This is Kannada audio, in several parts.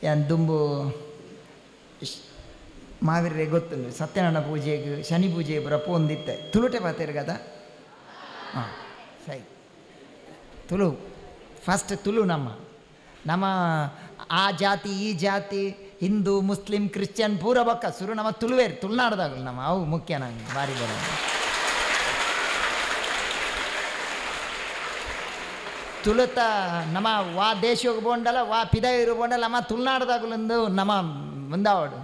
ಏನು ದುಂಬು ಮಾವಿರ್ರೆ ಗೊತ್ತುಂಡು ಸತ್ಯನಾರಾಯಣ ಪೂಜೆಗೆ ಶನಿ ಪೂಜೆ ಬರಪ್ಪ ಒಂದಿತ್ತೆ ತುಳುಟೆ ಪಾತೇರು కదా ಹಾಂ ಸರಿ ತುಳು ಫಸ್ಟ್ ತುಳು ನಮ್ಮ ಆ ಜಾತಿ ಈ ಜಾತಿ ಹಿಂದೂ ಮುಸ್ಲಿಂ ಕ್ರಿಶ್ಚಿಯನ್ ಪೂರ ಬೊಕ್ಕ ಸುರು ನಮ್ಮ ತುಳುವೇರು ತುಳುನಾಡ್ದಾಗಲು ನಮ್ಮ ಅವು ಮುಖ್ಯ ನಂಗೆ ಭಾರಿ ಬರ ತುಳುತ ನಮ್ಮ ವಾ ದೇಶಕ್ಕೆ ಬೋಂಡಲ್ಲ ವಾ ಪಿದಾಯಿರು ಬೋಂಡಲ್ಲ ನಮ್ಮ ತುಳುನಾಡ್ದಾಗಲೊಂದು ನಮ್ಮ ಮುಂದಾವಡು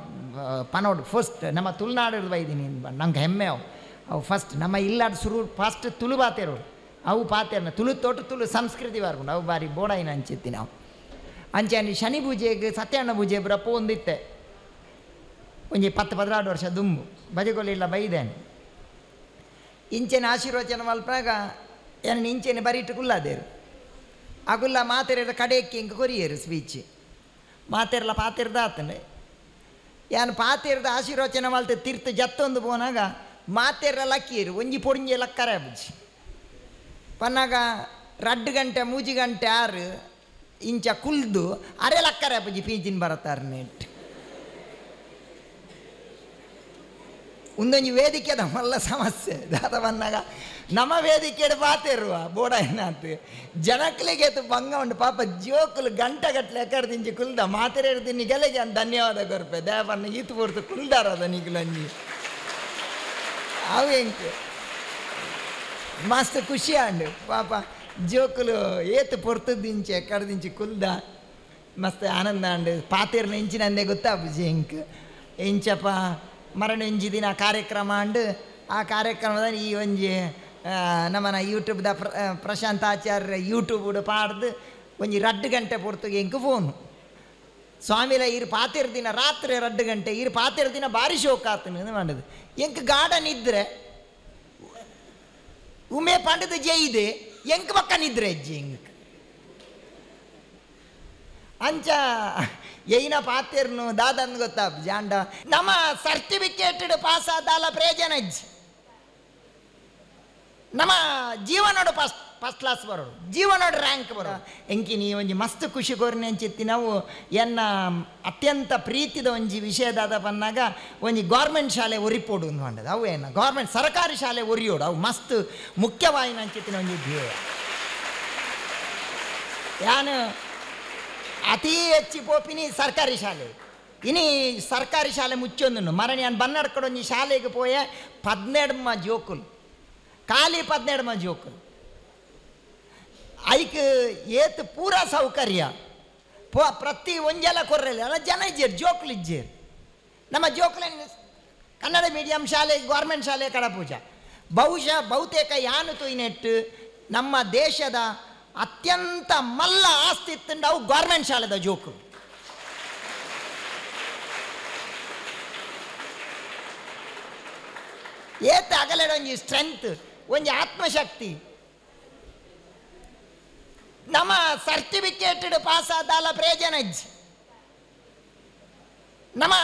ಪನೋಡು ಫಸ್ಟ್ ನಮ್ಮ ತುಳುನಾಡು ಬೈದೀನಿ ನಂಗೆ ಹೆಮ್ಮೆ ಅವು ಫಸ್ಟ್ ನಮ್ಮ ಇಲ್ಲಾಡ ಶುರು ಫಸ್ಟ್ ತುಳು ಪಾತೇರು ಅವು ಪಾತೇರ್ನ ತುಳು ತೋಟ ತುಳು ಸಂಸ್ಕೃತಿ ಬಾರ್ಕೊಂಡು ಅವು ಬಾರಿ ಬೋಡಾಯಿನ ಹಂಚಿತ್ತಿ ನಾವು ಅಂಚೆ ಶನಿ ಪೂಜೆಗೆ ಸತ್ಯನಾರಾಯಣ ಪೂಜೆ ಬರಪ್ಪ ಒಂದಿತ್ತೆ ಒಂಜಿ 10-16 ವರ್ಷ ದುಂಬು ಬಜೆಗೊಲಿಲ್ಲ ಬೈದೇನೆ ಇಂಚೆನ ಆಶೀರ್ವಚನ ಮಲ್ಪಾಗ ಏನು ಇಂಚೆನೆ ಬರೀಟು ಕುಲ್ಲಾದೇರು ಆ ಕುಲ್ಲ ಮಾತೆರ ಕಡೆಯಕ್ಕೆ ಹಿಂಗೆ ಕೊರಿಯರು ಸ್ಪೀಚ್ ಮಾತೆರ್ಲ ಪಾತೆರ್ದ ಆತನೆ ಏನು ಪಾತೆರ್ದ ಆಶೀರ್ವಚನ ಮಲ್ತೆ ತೀರ್ಥ ಜತ್ತೊಂದು ಪೋನಾಗ ಮಾತೆರ್ರ ಲಕ್ಕಿಯರು ಒಂಜಿ ಪೊಡಿಂಜೆ ಲಕ್ಕರೆ ಬುಜ್ಜಿ ಪನ್ನಾಗ 2 ಗಂಟೆ 3 ಗಂಟೆ 6 ಇಂಚ ಕುಲ್ದು ಅರೆ ಲಕ್ಕರೆ ಬುಜ್ಜಿ ಪೀಜಿನ ಬರತ್ತಾರ ನೆಟ್ ಒಂದೊಂದು ವೇದಿಕೆದ ಮಲ್ಲ ಸಮಸ್ಯೆ ದಾದ ಬಂದಾಗ ನಮ್ಮ ವೇದಿಕೆಡು ಪಾತೇರುವ ಬೋಡ ಏನಾಯ್ತು ಜನಕ್ಲಿಗೆ ಭಂಗ ಉಂಟು ಪಾಪ ಜೋಕುಲು ಗಂಟೆಗಟ್ಟಲೆ ಎಕ್ಕಡ್ದಿಂಚಿ ಕುಲ್ದ ಮಾತೆರೆಡ್ದು ನಿಗಲೆಗೆ ಅಂತ ಧನ್ಯವಾದ ಕೊರ್ಪೆ ದೇವನ್ನ ಈತು ಪೂರ್ತು ಕುಲ್ದಾರದ ನಿಗಲಂಜಿ ಅವು ಹೆಂಗೆ ಮಸ್ತ್ ಖುಷಿ ಅಂಡು ಪಾಪ ಜೋಕುಲು ಏತು ಪೊರ್ತದಿಂಚಿ ಎಕ್ಕಡ್ದಿಂಚಿ ಕುಲ್ದ ಮಸ್ತ್ ಆನಂದ ಅಂಡು ಪಾತೇರ್ನ ಎಂಚಿನಂದೇ ಗೊತ್ತಾ ಬುಜಿ ಹೆಂಗೆ ಎಂಚಪ್ಪ ಮರಣ ಒಂಜಿ ದಿನ ಕಾರ್ಯಕ್ರಮ ಅಂಡು ಆ ಕಾರ್ಯಕ್ರಮದಲ್ಲಿ ಈ ಒಂಜಿ ನಮ್ಮನ ಯೂಟ್ಯೂಬ್ದ ಪ್ರಶಾಂತ್ ಆಚಾರ್ಯ ಯೂಟ್ಯೂಬ್ ಪಾಡ್ದು ಒಂಜಿ 2 ಗಂಟೆ ಪೊರ್ತುಗೆ ಎಂಕು ಫೋನು ಸ್ವಾಮಿಲ ಇರು ಪಾತೇರ್ ದಿನ ರಾತ್ರಿ 2 ಗಂಟೆ ಇರು ಪಾತೇರ್ ದಿನ ಭಾರಿ ಶೋಕ ಆತನು ಮಾಡೋದು ಎಂಕ್ ಗಾರ್ಡನ್ ಇದ್ರೆ ಉಮೆ ಪಂಡದ ಜೈದೆ ಎಂಕ್ ಪಕ್ಕ ನಿದ್ರೆ ಅಜ್ಜಿ ಎಂಕ್ ಅಂಚ ಏನ ಪಾತೇರ್ನು ದಾದಂದು ಗೊತ್ತಾ ಜಾಂಡ ನಮ್ಮ ಸರ್ಟಿಫಿಕೇಟೆಡ್ ಪಾಸ್ ಆದಾಲ ಪ್ರಯೋಜನ ಅಜ್ಜಿ ನಮ್ಮ ಜೀವನೋಡು ಫಸ್ಟ್ ಕ್ಲಾಸ್ ಬರೋದು ಜೀವನೋಡು ರ್ಯಾಂಕ್ ಬರೋದು ಎಂಕಿ ನೀ ಒಂಜಿ ಮಸ್ತ್ ಖುಷಿ ಕೋರಿನ ಅಂಚಿತ್ತಿ ನಾವು ಎನ್ನ ಅತ್ಯಂತ ಪ್ರೀತಿದ ಒಂಜಿ ವಿಷಯದಾದ ಬಂದಾಗ ಒಂಜಿ ಗೌರ್ಮೆಂಟ್ ಶಾಲೆ ಒರಿಪೋಡು ಅಂತ ಮಾಡದು ಅವು ಏನು ಗೌರ್ಮೆಂಟ್ ಸರ್ಕಾರಿ ಶಾಲೆ ಒರಿಯೋಡು ಅವು ಮಸ್ತ್ ಮುಖ್ಯವಾಯಿನ ಅಂಚಿತ್ತಿನ ಒಂಜಿ ಧ್ಯೇಯ ಯಾನು ಅತೀ ಹೆಚ್ಚಿ ಪೋಪಿನಿ ಸರ್ಕಾರಿ ಶಾಲೆ ಇನಿ ಸರ್ಕಾರಿ ಶಾಲೆ ಮುಚ್ಚೊಂದು ಮರಣಿ ನಾನು ಬನ್ನಡ್ಕಡೆ ಒಂಜಿ ಶಾಲೆಗೆ ಪೋಯೆ 12 ಜೋಕುಲು ಖಾಲಿ 12 ಜೋಕುಲು ಐಕ್ ಏತ್ ಪೂರ ಸೌಕರ್ಯ ಪ್ರತಿ ಒಂಜೆಲ್ಲ ಕೊರ್ರಲಿ ಅಲ್ಲ ಜನ ಇಜ್ಜೇರು ಜೋಕುಲು ಇಜ್ಜೇರು ನಮ್ಮ ಜೋಕುಲ ಕನ್ನಡ ಮೀಡಿಯಂ ಶಾಲೆ ಗೌರ್ಮೆಂಟ್ ಶಾಲೆ ಕಡಪೂಜ ಬಹುತೇಕ ಯಾನು ತೊಯ್ನೆಟ್ಟು ನಮ್ಮ ದೇಶದ ಅತ್ಯಂತ ಮಲ್ಲ ಆಸ್ತಿ ಇತ್ತಂಡು ಅವು ಗೌರ್ಮೆಂಟ್ ಶಾಲೆದ ಜೋಕುಲು ಏತ್ ಅಗಲೆಡ ಒಂಜಿ ಸ್ಟ್ರೆಂತ್ ಒಂಜಿ ಆತ್ಮಶಕ್ತಿ ನಮ್ಮ ಸರ್ಟಿಫಿಕೇಟೆಡ್ ಪಾಸ್ ಆದಾಲ ಪ್ರಯೋಜನ ಇಜ್ಜಿ ನಮ್ಮ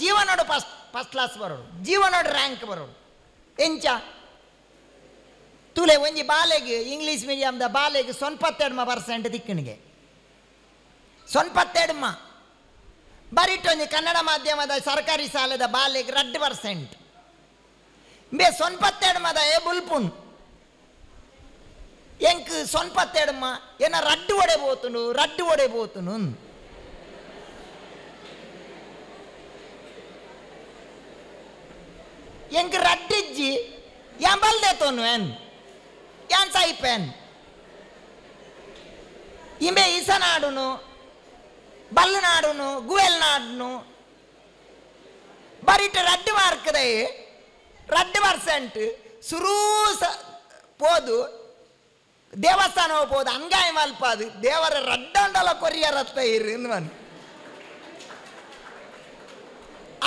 ಜೀವನೋಡು ಫಸ್ಟ್ ಕ್ಲಾಸ್ ಬರೋಡು ಜೀವನೋಡು ರ್ಯಾಂಕ್ ಬರೋಡು ಎಂಚ ತುಲೆ ಒಂಜಿ ಬಾಲೆಗೆ ಇಂಗ್ಲೀಷ್ ಮೀಡಿಯಮ್ದ ಬಾಲೆಗೆ 92% ದಿಕ್ಕಣಿಗೆ 92 ಬರಿಟ್ಟು ಒಂಜಿ ಕನ್ನಡ ಮಾಧ್ಯಮದ ಸರ್ಕಾರಿ ಶಾಲೆದ ಬಾಲೆಗೆ 2% ಬೇ 92 ಏ ಬುಲ್ಪುನ್ ಎಂಕ್ 92 ಏನ ರಡ್ಡು ಒಡೆ ಬೋತುನು ಎಂಕ್ ರಡ್ಡಿಜ್ಜಿ ಎಂಬಲ್ದೆ ತೋನು ಯಾನ್ ಸಾಯಿಪೆನ್ ಇಂಬೆ ಇಸನಾಡುನು ಬಲ್ಲನಾಡುನು ಗುವೆಲ್ನಾಡುನು ಬರಿಟ್ಟು 2 ಮಾರ್ಕ್ದೆ 2% ಶುರೂ ಪೋದು ದೇವಸ್ಥಾನ ಹೋಗ್ಬೋದು ಅಂಗಾಯ ಮಲ್ಪಾದು ದೇವರ ರಡ್ಡಂಡಲ ಕೊರಿಯರತ್ತ ಇರುವನು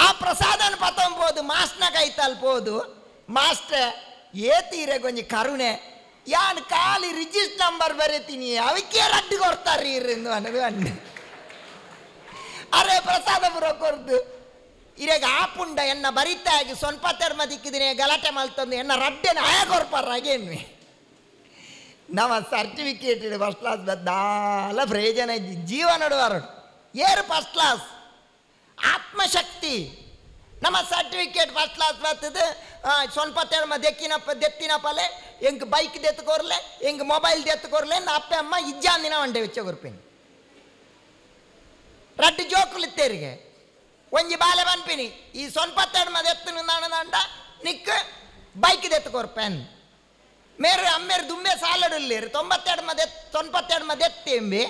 ಆ ಪ್ರಸಾದನ ಪತ್ತಂಬೋದು ಮಾಸ್ನ ಕೈತಲ್ಪೋದು ಮಾಸ್ಟರ್ ಏತೀರೆ ಕೊಂಚ ಕರುಣೆ ಯಾನ್ ಖಾಲಿ ರಿಜಿಸ್ಟರ್ ನಂಬರ್ ಬರೀತೀನಿ ಅವಕ್ಕೆ ರಡ್ಡು ಕೊಡ್ತಾರೆ ಇರು ಅನ್ನೋದು ಅಣ್ಣ ಅರೆ ಪ್ರಸಾದ ಪುರ ಕೊರ್ದು ಇರೆಗ ಆಪುಂಡ ಎನ್ನ ಬರಿತಾಗಿ 92 ದಿಕ್ಕಿದಿನೇ ಗಲಾಟೆ ಮಲ್ತಂದು ಎನ್ನ ರಡ್ಡೆನ ಆಯ ಕೊರ್ಪಾರ ಹಾಗೇನ್ವಿ ನಮ್ಮ ಸರ್ಟಿಫಿಕೇಟ್ ಫಸ್ಟ್ ಕ್ಲಾಸ್ ದಾಲ ಪ್ರಯೋಜನ ಇದ್ದಿ ಜೀವನಡು ಹೊರಡು ಏರು ಫಸ್ಟ್ ಕ್ಲಾಸ್ ಆತ್ಮಶಕ್ತಿ ನಮ್ಮ ಸರ್ಟಿಫಿಕೇಟ್ ಫಸ್ಟ್ ಕ್ಲಾಸ್ ಬರ್ತದೆ. ಸ್ವಲ್ಪ ತೆರಮ ದೆತ್ತಿನ ಪಲೆ ಎಂಗೆ ಬೈಕ್ ದೆತ್ತುಕೊರ್ಲೆ ಎಂಗೆ ಮೊಬೈಲ್ ದೆತ್ತುಕೊರ್ಲೆ ಅಪ್ಪ ಅಮ್ಮ ಇಜ್ಜಾಂದಿನ ಒಂಡೆ ವೆಚ್ಚ ಕೊರ್ಪಿನಿ ರಡ್ಡು ಜೋಕುಲಿತ್ತೇರಿಗೆ ಒಂಜಿ ಬಾಲೆ ಬನ್ಪಿನಿ ಈ ಸ್ವಲ್ಪ ತೆರಮ ದೆತ್ತು ನಂಡ ನಿಕ್ ಬೈಕ್ ದೆತ್ತುಕೊರ್ಪೆನ್ ಮೇರೆ ಅಮ್ಮೇರು ದುಂಬೆ ಸಾಲಡುಲ್ಲೇರು 92 ದೆತ್ತೆಂಬಿ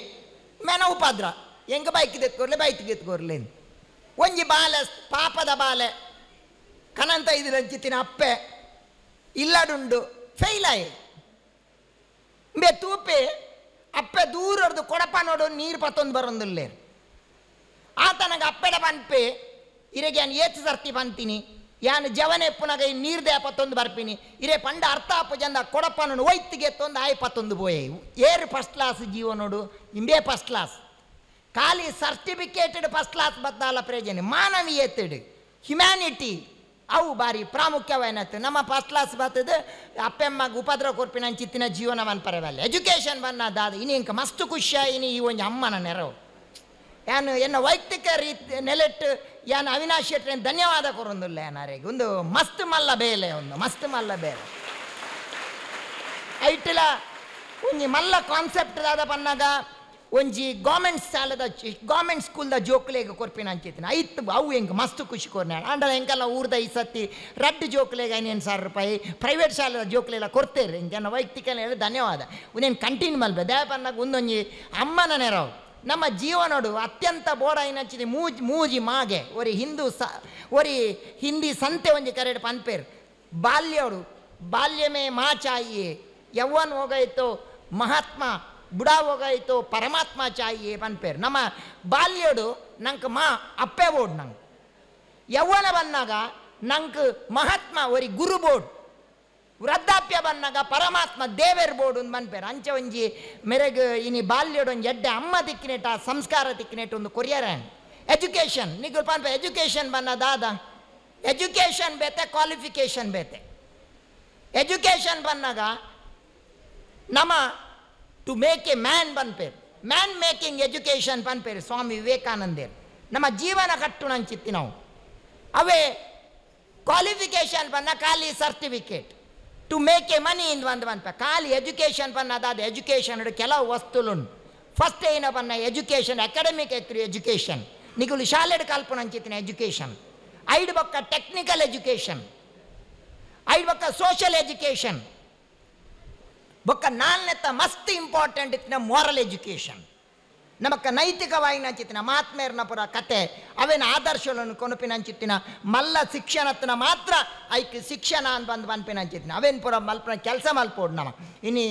ಮೇನ ಉಪದ್ರ ಎಂಗೆ ಬೈಕ್ ದೆತ್ಕೊರ್ಲೆ ಬೈಕ್ ದೆತ್ಕೊರ್ಲೆ ಒಂಜಿ ಬಾಲೆ ಪಾಪದ ಬಾಲೆ ಕನಂತ ಇದಿರಂಚಿತ್ತಿನ ಅಪ್ಪೆ ಇಲ್ಲಡುಂಡು ಫೇಲ್ ಆಯ್ ಬೇ ತೂಪೆ ಅಪ್ಪೆ ದೂರ ಹೊಡೆದು ಕೊಡಪ ನೋಡು ನೀರು ಪತ್ತೊಂದು ಬರೊಂದುಲ್ಲೇರು ಆತನಗ ಅಪ್ಪೆಡ ಪನ್ಪೆ ಇರೆಗೆ ನಾನು ಏತು ಸರ್ತಿ ಪಂತೀನಿ ಯಾನು ಜವನೆ ಪುನಗ ನೀರು ದೇ ಪತ್ತೊಂದು ಬರ್ಪಿನಿ ಇರೇ ಪಂಡ ಅರ್ಥ ಅಪ್ಪ ಜಂದ ಕೊಡಪ ನೋಡು ಒಯ್ತಿಗೆ ಎತ್ತೊಂದು ಆಯ್ ಪತ್ತೊಂದು ಬೋಯೆ ಏರು ಫಸ್ಟ್ ಕ್ಲಾಸ್ ಜೀವ ನೋಡು ಇಂಬೇ ಫಸ್ಟ್ ಕ್ಲಾಸ್ ಖಾಲಿ ಸರ್ಟಿಫಿಕೇಟೆಡ್ ಫಸ್ಟ್ ಕ್ಲಾಸ್ ಬದ್ದಾಲ ಪ್ರಯೋಜನ ಮಾನವೀಯತೆಡ್ ಹ್ಯುಮ್ಯಾನಿಟಿ ಅವು ಬಾರಿ ಪ್ರಾಮುಖ್ಯವಾಯಿನತ್ತು ನಮ್ಮ ಫಸ್ಟ್ ಕ್ಲಾಸ್ ಬರ್ತದೆ ಅಪ್ಪೆಮ್ಮಗೆ ಉಪದ್ರ ಕೊರ್ಪಿನ ಚಿತ್ತಿನ ಜೀವನವನ್ನು ಪರವಲ್ಲ ಎಜುಕೇಷನ್ ಬನ್ನದಾದ ಇನ್ನು ಇಂಕ ಮಸ್ತ್ ಖುಷಿಯ ಇನ್ನು ಈ ಒಂದು ಅಮ್ಮನ ನೆರವು ಯಾನು ಎನ್ನ ವೈಯಕ್ತಿಕ ರೀತಿ ನೆಲೆಟ್ಟು ಯಾನು ಅವಿನಾಶ್ ಶೆಟ್ಟಿ ಧನ್ಯವಾದ ಕೊರೊಂದಿಲ್ಲ ಏನಾರಿಗೆ ಒಂದು ಮಸ್ತ್ ಮಲ್ಲ ಬೇಲೆ ಒಂದು ಮಸ್ತ್ ಮಲ್ಲ ಬೇಲೆ ಐಟಿಲ ಒಂಜಿ ಮಲ್ಲ ಕಾನ್ಸೆಪ್ಟ್ ದಾದ ಪನ್ನಾಗ ಒಂಜಿ ಗೌರ್ಮೆಂಟ್ ಸ್ಕೂಲ್ದ ಜೋಕ್ಲೆಗೆ ಕೊರ್ಪಿನ ಅಂಚಿತ್ತಿನ ಐತ್ ಅವು ಹೆಂಗೆ ಮಸ್ತ್ ಖುಷಿ ಕೊರ್ನಾಳ ಅಂಡಲ ಹೆಂಗೆಲ್ಲ ಊರ್ದ ಈ ಸತಿ ರಡ್ಡು ಜೋಕ್ಲೆಗೆ 5,000 ರೂಪಾಯಿ ಪ್ರೈವೇಟ್ ಶಾಲೆದ ಜೋಕ್ಲೆಲ್ಲ ಕೊಡ್ತೇರಿ ಹಿಂಗೆ ವೈಯಕ್ತಿಕ ಹೇಳಿ ಧನ್ಯವಾದ ಉನೇನು ಕಂಟಿನ್ಯೂ ಮಲ್ಬೆ ದೇ ಪನ್ನಾಗ ಒಂದೊಂಜಿ ಅಮ್ಮನ ನೆರವು ನಮ್ಮ ಜೀವನೋಡು ಅತ್ಯಂತ ಬೋಡ ಏನಂಚಿದೆ ಮೂಜಿ ಮಾಗೆ ಒರಿ ಹಿಂದಿ ಸಂತೆ ಒಂಜಿ ಕರೆಡು ಪನ್ಪೇರು ಬಾಲ್ಯೋಡು ಬಾಲ್ಯಮೇ ಮಾ ಚಾಯಿಯೇ ಯವ್ವನ್ ಹೋಗಾಯ್ತು ಮಹಾತ್ಮ ಬುಡ ಹೋಗಾಯ್ತು ಪರಮಾತ್ಮ ಚಾಯಿಯೇ ಪನ್ಪೇರು ನಮ್ಮ ಬಾಲ್ಯೋಡು ನಂಗೆ ಅಪ್ಪೆ ಬೋರ್ಡ್ ನಂಗೆ ಯವ್ವನ ಬನ್ನಾಗ ನಂಗೆ ಮಹಾತ್ಮ ಒರಿ ಗುರು ಬೋರ್ಡ್ ವೃದ್ಧಾಪ್ಯ ಬನ್ನಾಗ ಪರಮಾತ್ಮ ದೇವೇರ್ ಬೋರ್ಡ್ ಒಂದು ಬನ್ಪೇರು ಅಂಚೆ ಒಂಜಿ ಮೆರೆಗ್ ಇನಿ ಬಾಲ್ಯೋಡು ಒಂಜಿ ಎಡ್ಡೆ ಅಮ್ಮ ತಿಕ್ಕಿನೆಟ ಸಂಸ್ಕಾರ ತಿಕ್ಕಿನೆಟ್ ಒಂದು ಕೊರಿಯರ ಎಜುಕೇಷನ್ ನಿಗು ಪನ್ಪೆ ಎಜುಕೇಷನ್ ಬನ್ನದಾದ ಎಜುಕೇಷನ್ ಬೇತೆ ಕ್ವಾಲಿಫಿಕೇಷನ್ ಬೇತೆ ಎಜುಕೇಷನ್ ಬನ್ನಾಗ ನಮ್ಮ ಟು ಮೇಕ್ ಎ ಮ್ಯಾನ್ ಬನ್ಪೇರು ಮ್ಯಾನ್ ಮೇಕಿಂಗ್ ಎಜುಕೇಷನ್ ಪನ್ಪೇರು ಸ್ವಾಮಿ ವಿವೇಕಾನಂದೇರು ನಮ್ಮ ಜೀವನ ಕಟ್ಟುಣ ಅಂಚಿತ್ತಿ ನಾವು ಅವೇ ಕ್ವಾಲಿಫಿಕೇಷನ್ ಬನ್ನ ಖಾಲಿ certificate to make a money ಇಂದು ಒಂದು ಬನ್ಪ ಖಾಲಿ ಎಜುಕೇಷನ್ ಬನ್ನದಾದ ಎಜುಕೇಷನ್ ಕೆಲವು ವಸ್ತುಲುಂಡು ಫಸ್ಟ್ ಏನ ಬನ್ನ ಎಜುಕೇಷನ್ ಅಕಾಡೆಮಿಕ್ ಎಜುಕೇಷನ್ ನಿಗುಲು ಶಾಲೆಡ್ ಕಲ್ಪನ ಅಂಚಿತ್ತಿನ ಎಜುಕೇಷನ್ ಐದು ಬೊಕ್ಕ ಟೆಕ್ನಿಕಲ್ ಎಜುಕೇಷನ್ ಐದು ಬೊಕ್ಕ ಸೋಷಿಯಲ್ ಎಜುಕೇಷನ್ ಬೊಕ್ಕ ನಾಲ್ನೆತ್ತ ಮಸ್ತ್ ಇಂಪಾರ್ಟೆಂಟ್ ಇತ್ತಿನ ಮೋರಲ್ ಎಜುಕೇಷನ್ ನಮಕ್ಕ ನೈತಿಕವಾಗಿ ನಂಚಿತ್ತಿನ ಮಹಾತ್ಮೇರ್ನ ಪುರ ಕತೆ ಅವೇನು ಆದರ್ಶಗಳನ್ನು ಕೊನಪಿನ ಅಂಚಿತ್ತಿನ ಮಲ್ಲ ಶಿಕ್ಷಣತ್ನ ಮಾತ್ರ ಐಕ್ ಶಿಕ್ಷಣ ಅಂತ ಬಂದು ಬನ್ಪಿನ ಅಂಚಿತ್ತಿನ ಅವೇನು ಪುರ ಮಲ್ಪನ ಕೆಲಸ ಮಲ್ಪೋಡು ನಮ್ಮ ಇನ್ನು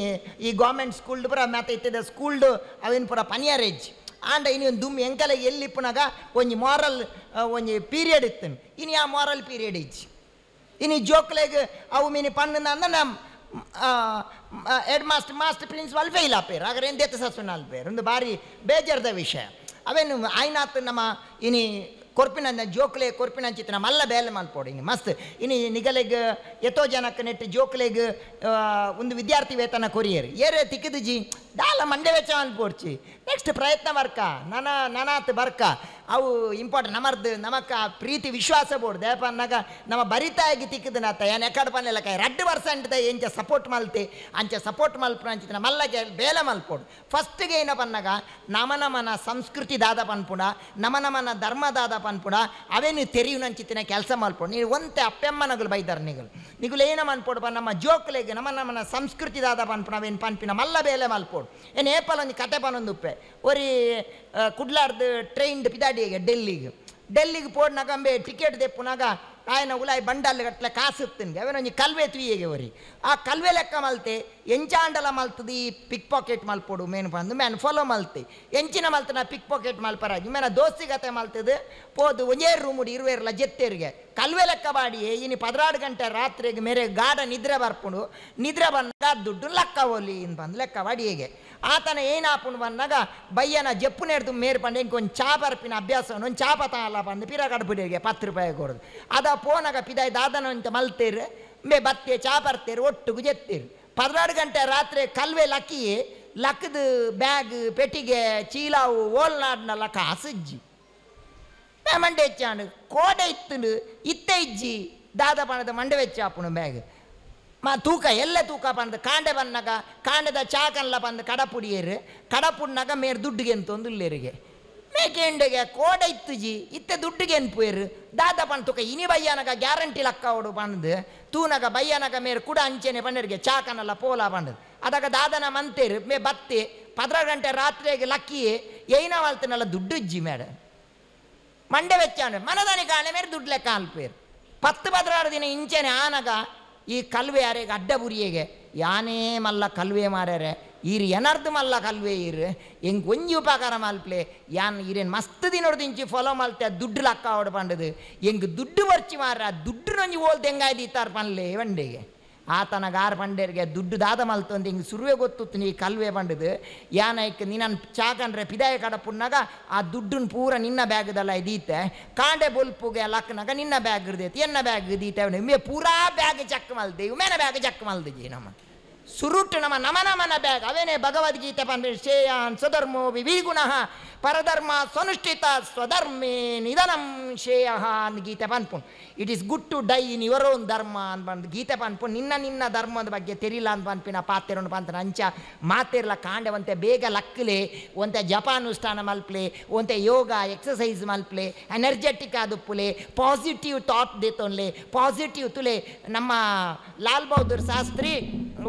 ಈ ಗೌರ್ಮೆಂಟ್ ಸ್ಕೂಲ್ಡು ಪುರ ಮ್ಯಾತ ಇತ್ತಿದ ಸ್ಕೂಲ್ಡು ಅವೇನು ಪುರ ಪನಿಯರೇಜ್ ಆಂಡ ಇನ್ನು ಒಂದು ದುಮ್ಮಿ ಎಂಕಲ ಎಲ್ಲಿಪ್ಪನಾಗ ಒಂಜಿ ಮಾರಲ್ ಒಂಜಿ ಪೀರಿಯಡ್ ಇತ್ತು ಇನ್ನು ಆ ಮಾರಲ್ ಪೀರಿಯಡ್ ಇಜ್ಜಿ ಇನ್ನು ಜೋಕ್ಲೆಗ್ ಅವು ಮೀನಿ ಪಣ್ಣನ ಅಂದ ನಮ್ಮ ಹೆಡ್ ಮಾಸ್ಟರ್ ಪ್ರಿನ್ಸಿಪಾಲ್ ಫೇಲ್ ಆಪೇರು ಹಾಗಾದ್ರೆ ಏನು ದೇತ ಸಸ್ಪೆಂಡ್ ಆಲ್ಪೇರು ಒಂದು ಭಾರಿ ಬೇಜಾರದ ವಿಷಯ ಅವೇನು ಆಯ್ನಾತ್ ನಮ್ಮ ಇನಿ ಕೊರ್ಪಿನ ಜೋಕ್ಲೆ ಕೊರ್ಪಿನ ಚಿತ್ರ ಮಲ್ಲ ಬೇಲೆ ಮಲ್ಪೋಡು ಇನ್ನು ಮಸ್ತ್ ಇನ್ನು ನಿಗಲೆಗ್ ಎತ್ತೋ ಜನಕ್ಕೆ ನೆಟ್ಟು ಜೋಕ್ಲೆಗ್ ಒಂದು ವಿದ್ಯಾರ್ಥಿ ವೇತನ ಕೊರಿಯರು ಏರೇ ತಿಕ್ಕಿದು ಜಿ ದಾಲ ಮಂಡೆ ವೆಚ್ಚ ಮಲ್ಪೋಡ್ಚಿ ನೆಕ್ಸ್ಟ್ ಪ್ರಯತ್ನ ಬರ್ಕ ನನಾತ್ ಬರ್ಕ ಅವು ಇಂಪಾರ್ಟೆಂಟ್ ನಮಕ್ಕ ಪ್ರೀತಿ ವಿಶ್ವಾಸ ಬೋರ್ಡು ದೇಪ ಅನ್ನಾಗ ನಮ್ಮ ಬರಿತಾಗಿ ತಿಕ್ಕಿದ ನಾತ ಏನು ಎಕಡೆ ಪನ್ನೆಲ್ಲ ಕಾಯಿ 2% ಎಂಚ ಸಪೋರ್ಟ್ ಮಲ್ತೆ ಅಂಚೆ ಸಪೋರ್ಟ್ ಮಲ್ಪನ ಅಂಚಿನ ಮಲ್ಲಗೆ ಬೇಲೆ ಮಲ್ಪೋಡು ಫಸ್ಟ್ಗೆ ಏನ ಪನ್ನಾಗ ನಮನ ಸಂಸ್ಕೃತಿ ದಾದ ಪನ್ಪುಡ ನಮನ ಧರ್ಮ ದಾದ ಪನ್ಪುಡ ಅವೇನು ತೆರಿವು ನಂಚಿತ್ತಿನ ಕೆಲಸ ಮಲ್ಪೋಡು ನೀವು ಒಂತೆ ಅಪ್ಪೆಮ್ಮನಗಳು ಬೈದಾರ ನಿಗುಲು ಏನ ಮನ್ಪೋಡು ನಮ್ಮ ಜೋಕ್ಲೆಗೆ ನಮನ ಸಂಸ್ಕೃತಿ ದಾದ ಪನ್ಪುಣ ಅವೇನು ಪನ್ಪಿನ ಮಲ್ಲ ಬೇಲೆ ಮಲ್ಪೋಡು ಏನು ಏಪಲ್ ಒಂದು ಕತೆ ಪನೊಂದು ಉಪ್ಪೆ ಒರಿ ಕುಡ್ಲಾರ್ದು ಟ್ರೈನ್ಡ್ ಪಿದಾಡಿಗೆ ಡೆಲ್ಲಿಗೆ ಪೋಡ್ನಾಗ ಅಂಬೆ ಟಿಕೆಟ್ ದೆಪ್ಪುನಾಗ ಆಯನ ಉಲಾಯಿ ಬಂಡಲ್ ಗಟ್ಲೆ ಕಾಸು ಇತ್ತಿನ್ಗೆ ಅವೇನೊಂದು ಕಲ್ವೆ ತುಯಿಗೆ ಒರಿ ಆ ಕಲ್ವೆ ಲೆಕ್ಕ ಮಲ್ತೆ ಎಂಚಾಂಡಲ ಮಲ್ತದ ಈ ಪಿಕ್ ಪಾಕೆಟ್ ಮಲ್ಪೋಡು ಮೇನು ಬಂದು ಮ್ಯಾನ್ ಫಾಲೋ ಮಲ್ತೆ ಎಂಚಿನ ಮಲ್ತನ ಪಿಕ್ ಪಾಕೆಟ್ ಮಲ್ಪರಾಜಿ ಮೇನ ದೋಸ್ತಿಗತೆ ಮಲ್ತದು ಪೋದು ಒಂಜೇರು ರೂಮುಡಿ ಇರುವೆರ್ಲ ಜೆತ್ತೇರಿಗೆ ಕಲ್ವೆ ಲೆಕ್ಕ ಬಾಡಿ ಇನ್ನು 16 ಗಂಟೆ ರಾತ್ರಿಗೆ ಮೇರೆ ಗಾಢ ನಿದ್ರೆ ಬರ್ಪುಂಡು ನಿದ್ರೆ ಬಂದಾಗ ದುಡ್ಡು ಲೆಕ್ಕ ಒಲಿ ಇನ್ ಬಂದು ಲೆಕ್ಕ ಬಾಡಿಯೇಗೆ ಆತನ ಏನಾಪುಂಡು ಬಂದಾಗ ಬಯ್ಯನ ಜಪ್ಪು ನೆಡ್ದು ಮೇರು ಪಂಡು ಇಂಕೊಂದು ಚಾ ಬರ್ಪಿನ ಅಭ್ಯಾಸ ಒಂದು ಚಾ ಪತಾಲ ಬಂದು ಪಿರ ಕಡ್ಬಿಡಿಗೆ 10 ರೂಪಾಯಿ ಕೊಡೋದು ಅದ ಪೋನಾಗ ಪಿದಾಯ್ ದಾದನ ಅಂತ ಮಲ್ತೇರು ಬೇ ಬತ್ತೆ ಚಾ ಬರ್ತೇರು ಒಟ್ಟಿಗೂ ಜೆತ್ತೇರು 16 ಗಂಟೆ ರಾತ್ರಿ ಕಲ್ವೆ ಲಕ್ಕಿ ಲಕ್ಕದ ಬ್ಯಾಗ್ ಪೆಟ್ಟಿಗೆ ಚೀಲಾವು ಓಲ್ನಾಡ್ನ ಲಕ್ಕ ಹಸಜ್ಜಿ ಮಂಡೆ ಹೆಚ್ಚಾಂಡು ಕೋಡೆ ಇತ್ತುಂಡು ಇತ್ತ ಇಜ್ಜಿ ದಾದ ಪಣದ ಮಂಡೆ ವೆಚ್ಚ ಹಾಪುಣು ಬ್ಯಾಗ್ ತೂಕ ಎಲ್ಲ ತೂಕ ಪಂದು ಕಾಂಡೆ ಬನ್ನಾಗ ಕಾಂಡೆದ ಚಾಕನ್ಲ ಬಂದು ಕಡಪುಡಿಯರು ಕಡಪುಡ್ನಾಗ ಮೇರು ದುಡ್ಡಿಗೆ ಅಂತ ಒಂದು ಇಲ್ಲೇರಿಗೆ ಮೇಕೆಂಡೆಗೆ ಕೋಡೆ ಇತ್ತು ಜಿ ಇತ್ತೆ ದುಡ್ಡಿಗೆ ಅನ್ಪೋಯರು ದಾದ ಪಣ್ ತೂಕ ಇನಿ ಬಯ್ಯನಗ ಗ್ಯಾರಂಟಿ ಲಕ್ಕ ಅವಡು ಪಂದು ತೂನಗ ಬಯ್ಯನಗ ಮೇರು ಕುಡ ಅಂಚೆನೆ ಪಂಡರಿಗೆ ಚಾಕನಲ್ಲ ಪೋಲ ಪಂಡದು ಅದಾಗ ದಾದನ ಮಂತೇರು ಮೇ ಬತ್ತೆ 10 ಗಂಟೆ ರಾತ್ರಿಗೆ ಲಕ್ಕಿಯೇ ಏನ ವಾಲ್ತನಲ್ಲ ದುಡ್ಡು ಇಜ್ಜಿ ಮೇಡ ಮಂಡೆ ವೆಚ್ಚಾಂಡು ಮನದಾನಿ ಕಾಣೆ ಮೇರೆ ದುಡ್ಡು ಲೆಕ್ಕ ಅಲ್ಪೇರು 10-16 ದಿನ ಇಂಚೆನೆ ಆನಗ ಈ ಕಲ್ವೆ ಯಾರಿಗೆ ಅಡ್ಡ ಬುರಿಯೆಗೆ ಯಾನೇ ಮಲ್ಲ ಕಲ್ವೆ ಮಾರ್ಯಾರೆ ಈರು ಎನರ್ದು ಮಲ್ಲ ಕಲ್ವೆ ಈರು ಹೆಂಗೆ ಒಂಜಿ ಉಪಕಾರ ಮಲ್ಪ್ಲೆ ಯಾನ್ ಈರೇನು ಮಸ್ತ್ ದಿನೋಡ್ದು ಇಂಚಿ ಫಾಲೋ ಮಲ್ತೆ ದುಡ್ಡು ಲಕ್ಕ ಹೊಡ್ ಪಂಡದು ಹೆಂಗೆ ದುಡ್ಡು ಬರ್ಚಿ ಮಾರ ದುಡ್ಡು ನೊಂಜಿ ಓಲ್ದು ಹೆಂಗಾಯ್ದು ಇತ್ತಾರ ಪನ್ಲೆ ವಂಡೆಗೆ ಆತನ ಗಾರ ಪಂಡೇರಿಗೆ ದುಡ್ಡು ದಾದ ಮಲ್ತಂದು ಹಿಂಗೆ ಸುರುವೆ ಗೊತ್ತು ನೀ ಕಲ್ವೆ ಪಂಡದು ಯಾನೈಕ್ ನೀನು ಚಾಕಂಡ್ರೆ ಪಿದಾಯ ಕಡಪುನ್ನಾಗ ಆ ದುಡ್ಡನ್ನ ಪೂರ ನಿನ್ನ ಬ್ಯಾಗ್ದಲ್ಲ ಇದೀತೆ ಕಾಂಡೆ ಬೊಲ್ಪುಗೆ ಲಕ್ಕನಾಗ ನಿನ್ನ ಬ್ಯಾಗ್ ಇರ್ದೈತಿ ಎನ್ನ ಬ್ಯಾಗ್ ಇದೀತೆ ಮೇ ಪೂರಾ ಬ್ಯಾಗ್ ಚಕ್ ಮಲ್ದೇವು ಮೇನ ಬ್ಯಾಗ್ ಚಕ್ ಮಲ್ದಿಜಿ ನಮ್ಮ ಸುರುಟ್ಟು ನಮ್ಮ ನಮನ ಬ್ಯಾಗ್ ಅವೇನೇ ಭಗವದ್ಗೀತೆ ಪಂದ್ರೆ ಶ್ರೇಯಾನ್ ಸ್ವಧರ್ಮೋ ವಿವಿಗುಣ ಪರಧರ್ಮ ಸ್ವನುಷ್ಠಿತ ಸ್ವಧರ್ಮೇ ನಿಧನಂ ಶ್ರೇಯ ಅಂದ್ ಗೀತೆ ಪನ್ಪುಣ್ it is good to die in your own dharma ಅಂತ ಬಂದು ಗೀತೆ ಪನ್ಪುಣ್ ನಿನ್ನ ಧರ್ಮದ ಬಗ್ಗೆ ತೆರಿಲ್ಲ ಅಂತ ಪನ್ಪಿನ ಪಾತೆರೊಂಡು ಪಂತನ ಅಂಚ ಮಾತೆರ್ಲ ಕಾಂಡೆ ಬೇಗ ಲಕ್ಕಲೆ ಒಂತೆ ಜಪಾನುಷ್ಠಾನ ಮಲ್ಪ್ಲೆ ಒಂತೆ ಯೋಗ ಎಕ್ಸಸೈಸ್ ಮಲ್ಪ್ಲೆ ಎನರ್ಜೆಟಿಕ್ ಆದುಪ್ಪುಲೆ ಪಾಸಿಟಿವ್ ಥಾಟ್ ದೇತೊನ್ಲೆ ಪಾಸಿಟಿವ್ ತುಲೆ ನಮ್ಮ ಲಾಲ್ ಬಹದ್ದೂರ್ ಶಾಸ್ತ್ರಿ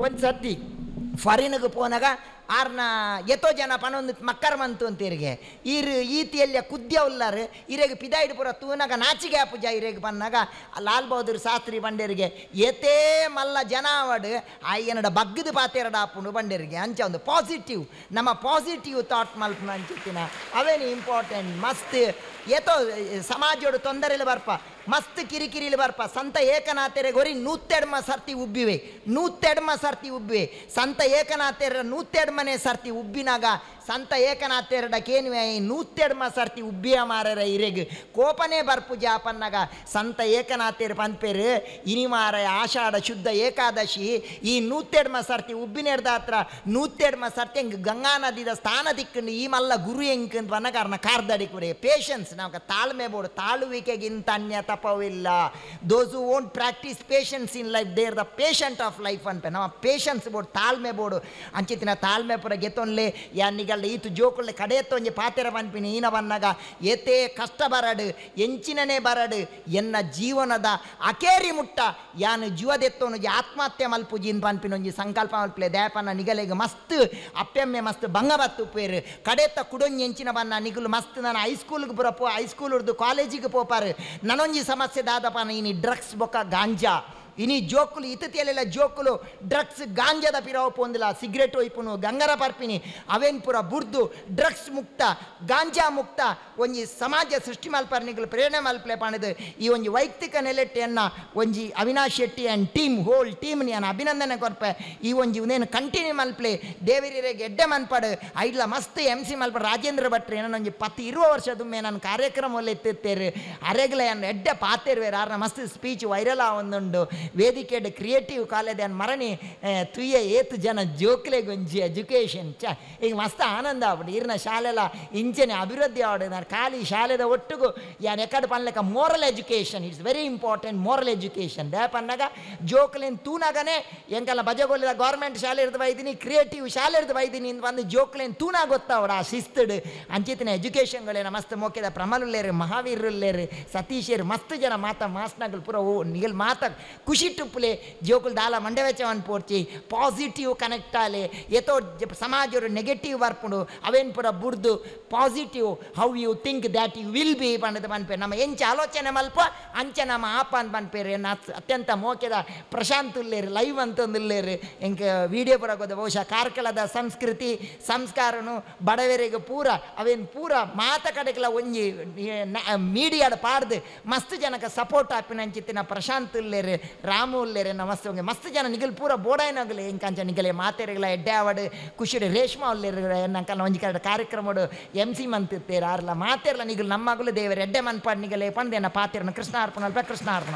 ಒಂದು ಸತಿ ಫಾರಿನ್ಗೆ ಪೋನಾಗ ಆರ್ನ ಎತ್ತೋ ಜನ ಪನೊಂದು ಮಕ್ಕರ್ ಮಂತು ಅಂತೀರಿಗೆ ಈರು ಈತಿಯಲ್ಲಿಯ ಕುದ್ಯ ಉಲ್ಲಾರು ಇರೆಗೆ ಪಿದಾಯಿಡು ಪುರ ತೂನಾಗ ನಾಚಿಗೆ ಆಪುಜ ಇರೆಗೆ ಬಂದಾಗ ಲಾಲ್ ಬಹದ್ದೂರ್ ಶಾಸ್ತ್ರಿ ಬಂಡೇರಿಗೆ ಏತೇ ಮಲ್ಲ ಜನ ಅವಡು ಆಯ್ಯನಡ ಬಗ್ಗದು ಪಾತೆರಡ ಆಪುಂಡು ಬಂಡೇರಿಗೆ ಅಂಚ ಒಂದು ಪಾಸಿಟಿವ್ ನಮ್ಮ ಪಾಸಿಟಿವ್ ಥಾಟ್ ಮಲ್ಪನ ಅಂಚಿತ್ತಿನ ಅವೇನು ಇಂಪಾರ್ಟೆಂಟ್ ಮಸ್ತ್ ಏತೋ ಸಮಾಜೋಡು ತೊಂದರೆಲಿ ಬರ್ಪ ಮಸ್ತ್ ಕಿರಿಕಿರಿಲಿ ಬರ್ಪ ಸಂತ ಏಕನಾಥೆರೆ ಗೊರಿ 102 ಸರ್ತಿ ಉಬ್ಬಿವೆ ಸಂತ ಏಕನಾಥೆರ 102 ಸರ್ತಿ ಉಬ್ಬಿನಾಗ ಸಂತ ಏಕನಾಥೆರಡಕೇನುವೆ 102 ಸರ್ತಿ ಉಬ್ಬಿಯ ಮಾರರ ಇರೆಗ್ ಕೋಪನೇ ಬರ್ಪು ಜಾಪನ್ನಾಗ ಸಂತ ಏಕನಾಥೆರ್ ಪಂಪೇರು ಇನಿ ಮಾರ ಆಷಾಢ ಶುದ್ಧ ಏಕಾದಶಿ ಈ 102 ಸರ್ತಿ ಉಬ್ಬಿನೆರ್ದ ಹತ್ರ 102 ಸರ್ತಿ ಹೆಂಗೆ ಗಂಗಾ ನದಿದ ಸ್ಥಾನ ದಿಕ್ಕಂಡು ಈ ಮಲ್ಲ ಗುರು ಹೆಂಗ್ ಅಂತ ಬನ್ನ ಕಾರಣ ಕಾರ್ದಡಿಕುರೆ ಪೇಷನ್ಸ್ ನಾವು ತಾಳ್ಮೆ ಬೋಡು ತಾಳುವಿಕೆಗಿಂತ ಅನ್ಯ ತಪವಿಲ್ಲ those who won't practice patience in life there the patient of life ಅಂತ ನಾವು ಪೇಷನ್ಸ್ ಬೋಡು ತಾಳ್ಮೆ ಬೋಡು ಅಂಚಿತ್ತಿನ ತಾಳ್ಮೆ ಪುರ ಗೆತ್ತೊನ್ಲೆ ಯಾನಿಗಲ್ಲ ಈತು ಜೋಕುಳ್ಳೆ ಕಡೆ ಎತ್ತೊಂಜಿ ಪಾತೆರ ಪನ್ಪಿನಿ ಈನ ಬನ್ನಾಗ ಏತೇ ಕಷ್ಟ ಬರಡು ಎಂಚಿನನೇ ಬರಡು ಎನ್ನ ಜೀವನದ ಅಕೇರಿ ಮುಟ್ಟ ಯಾನು ಜೀವದೆತ್ತೋನು ಆತ್ಮಹತ್ಯೆ ಮಲ್ಪುಜಿನ್ ಪನ್ಪಿನೊಂಜಿ ಸಂಕಲ್ಪ ಮಲ್ಪಲೆ ದಯಪನ್ನ ನಿಗಲೆಗೆ ಮಸ್ತ್ ಅಪ್ಪೆಮ್ಮೆ ಮಸ್ತ್ ಬಂಗಬತ್ತು ಪೇರು ಕಡೆತ್ತ ಕುಡೊಂಜಿ ಎಂಚಿನ ಬನ್ನ ನಿಗುಲು ಮಸ್ತ್ ನಾನು ಹೈಸ್ಕೂಲ್ಗೆ ಬರಪೋ ಹೈಸ್ಕೂಲ್ ಉರ್ದು ಕಾಲೇಜಿಗೆ ಪೋಪಾರು ನನೊಂಜಿ ಸಮಸ್ಯೆ ದಾದಪನ ಇನಿ ಡ್ರಗ್ಸ್ ಬೊಕ್ಕ ಗಾಂಜಾ ಇನಿ ಜೋಕುಲು ಇತತಿಯಲ್ಲೆಲ್ಲ ಜೋಕುಲು ಡ್ರಗ್ಸ್ ಗಾಂಜಾದ ಪಿರಾವು ಪೊಂದಿಲ್ಲ ಸಿಗರೇಟ್ ಒಯ್ಪುನು ಗಂಗರ ಪರ್ಪಿನಿ ಅವೇನು ಪುರ ಬುರ್ದು ಡ್ರಗ್ಸ್ ಮುಕ್ತ ಗಾಂಜಾ ಮುಕ್ತ ಒಂಜಿ ಸಮಾಜ ಸೃಷ್ಟಿ ಮಲ್ಪರ್ನಿಗಳು ಪ್ರೇರಣೆ ಮಲ್ಪಲೆ ಪಾಣಿದು ಈ ಒಂಜಿ ವೈಯಕ್ತಿಕ ನೆಲೆಟ್ಟೆಯನ್ನು ಒಂಜಿ Avinash Shetty and team whole team ನಾನು ಅಭಿನಂದನೆ ಕೊರ್ಪೆ ಈ ಒಂಜಿ ಉನೇನು ಕಂಟಿನ್ಯೂ ಮಲ್ಪಲೆ ದೇವರಿಗೆ ಎಡ್ಡೆ ಮನ್ಪಡು ಐಡ್ಲ ಮಸ್ತ್ MC ಮಲ್ಪಡು ರಾಜೇಂದ್ರ ಭಟ್ರು ಏನೋ ಒಂಜಿ 10-20 ವರ್ಷದುಮ್ಮೆ ನಾನು ಕಾರ್ಯಕ್ರಮದಲ್ಲಿ ಎತ್ತಿತ್ತೇರು ಅರೆಗ್ಲ ಎಡ್ಡೆ ಪಾತೆರ್ವೇರು ಆರ್ನ ಮಸ್ತ್ ಸ್ಪೀಚ್ ವೈರಲ್ ಒಂದುಂಡು ವೇದಿಕೆ ಕ್ರಿಯೇಟಿವ್ ಕಾಲೇಜ್ ಅನ್ನು ಮರಣಿ ತುಯ್ಯ ಏತು ಜನ ಜೋಕ್ಲೆಗೊಂಜಿ ಎಜುಕೇಷನ್ ಈಗ ಮಸ್ತ್ ಆನಂದ ಆಗ್ಬಿಟ್ಟು ಇರ್ನ ಶಾಲೆಲ್ಲ ಇಂಚನೆ ಅಭಿವೃದ್ಧಿ ಆವಡು ನಾನು ಖಾಲಿ ಶಾಲೆದ ಒಟ್ಟಿಗೂ ಯಾನ್ ಎಕಡೆ ಪನ್ಲೆಕ್ಕ moral education it's very important moral education ಪನ್ನಾಗ ಜೋಕ್ಲೇನು ತೂನಾಗನೇ ಎಂಕಲ್ಲ ಬಜಗೊಳ್ಳಿದ ಗೌರ್ಮೆಂಟ್ ಶಾಲೆ ಇರ್ದು ಬೈದಿನಿ ಕ್ರಿಯೇಟಿವ್ ಶಾಲೆ ಇರ್ದು ಬೈದಿನಿ ಅಂತ ಬಂದು ಜೋಕ್ಲೇನು ತೂನಾ ಗೊತ್ತಾವಡ ಆ ಶಿಸ್ತುಡು ಅಂಚಿತ್ತಿನ ಎಜುಕೇಷನ್ಗಳೇನ ಮಸ್ತ್ ಮೋಕೆದ ಪ್ರಮಲುಲ್ಲೇರು ಮಹಾವೀರುಲ್ಲೇರು ಸತೀಶೇರು ಮಸ್ತ್ ಜನ ಮಾಸ್ನಗಳು ಪೂರ ನಿಗಲ್ ಖುಷಿ ಟುಪ್ಪುಲೆ ಜೋಕುಲು ದಾಲ ಮಂಡೆ ವೆಚ್ಚವನ್ ಪೋರ್ಚಿ ಪಾಸಿಟಿವ್ ಕನೆಕ್ಟ್ ಆಲೆ ಏತೋ ಸಮಾಜರು ನೆಗೆಟಿವ್ ಬರ್ಪುಂಡು ಅವೇನು ಪುರ ಬುಡ್ದು positive how you think that you will be ಪಂಡದ ಪನ್ಪೇರು ನಮ್ಮ ಎಂಚ ಆಲೋಚನೆ ಮಲ್ಪ ಅಂಚ ನಮ್ಮ ಆಪ ಅಂತ ಪನ್ಪೇರು ಅತ್ಯಂತ ಮೋಕೆದ ಪ್ರಶಾಂತ್ ಉಲ್ಲೇರು ಲೈವ್ ಅಂತಂದುಲ್ಲೇರು ಎಂಕ ವಿಡಿಯೋ ಪುರ ಗೊತ್ತ ಬಹುಶಃ ಕಾರ್ಕಳದ ಸಂಸ್ಕೃತಿ ಸಂಸ್ಕಾರನು ಬಡವರಿಗೆ ಪೂರ ಅವೇನು ಪೂರ ಮಾತ ಕಡೆಗೆಲ್ಲ ಒಂಜಿ ಮೀಡಿಯಾದ ಪಾಡ್ದು ಮಸ್ತ್ ಜನಕ್ಕೆ ಸಪೋರ್ಟ್ ಆಪಿನ ಅಂಚಿತ್ತಿನ ಪ್ರಶಾಂತ್ ಉಲ್ಲೇರು ರಾಮು ಉಲ್ಲೇರೆ ನಮಸ್ತೆ ಮಸ್ತ್ ಜನ ನಿಗಲ್ ಪೂರ ಬೋಡಾಯಿನಾಗಲಿ ಎಂಕಂಚ ನಿಗಲೆ ಮಾತೆರೆಗಳ ಎಡ್ಡೆ ಆವಡು ಖುಷಿ ರೇಷ್ಮಾ ಉಲ್ಲೇರು ನಂಕಲ್ಲ ಒಂಜಿ ಕಡೆ ಕಾರ್ಯಕ್ರಮಡು MC ಮಂತಿತ್ತೇರು ಆರ್ಲ ಮಾತೆರ್ಲ ನಿಗಲ್ ನಮ್ಮಗಲು ದೇವರ ಎಡ್ಡೆ ಮನ್ಪಾಡು ನಿಗಲೆ ಪಂದೇನ ಪಾತೆರನ ಕೃಷ್ಣ ಅರ್ಪಣ ಕೃಷ್ಣ ಅರ್ಪಣ